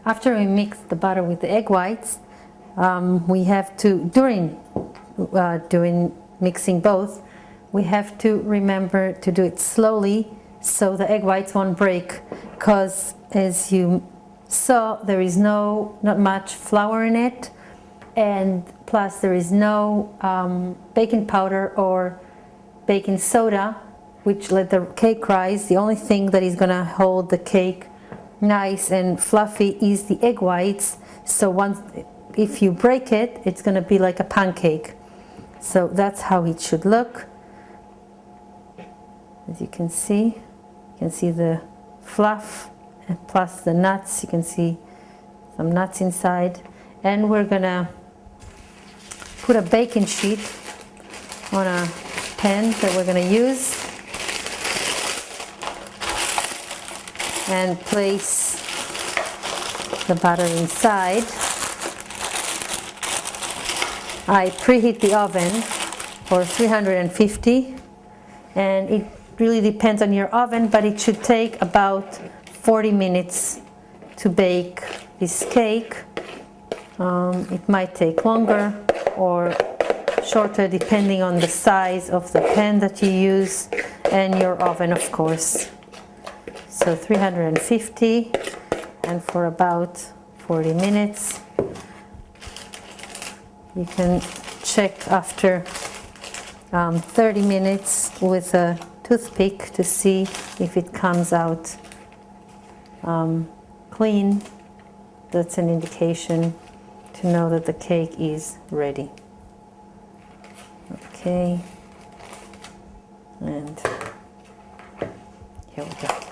after we mix the butter with the egg whites, we have to, during doing mixing both, we have to remember to do it slowly so the egg whites won't break, because as you saw, there is not much flour in it, and plus there is no baking powder or baking soda, which let the cake rise. The only thing that is gonna hold the cake nice and fluffy is the egg whites. So once, if you break it, it's gonna be like a pancake. So that's how it should look. As you can see the fluff, and plus the nuts. You can see some nuts inside. And we're gonna put a baking sheet on a pan that we're gonna use, and place the butter inside. I preheat the oven for 350, and it really depends on your oven, but it should take about 40 minutes to bake this cake. It might take longer or shorter depending on the size of the pan that you use and your oven, of course. So 350, and for about 40 minutes. You can check after 30 minutes with a toothpick to see if it comes out clean. That's an indication to know that the cake is ready. Okay, and here we go.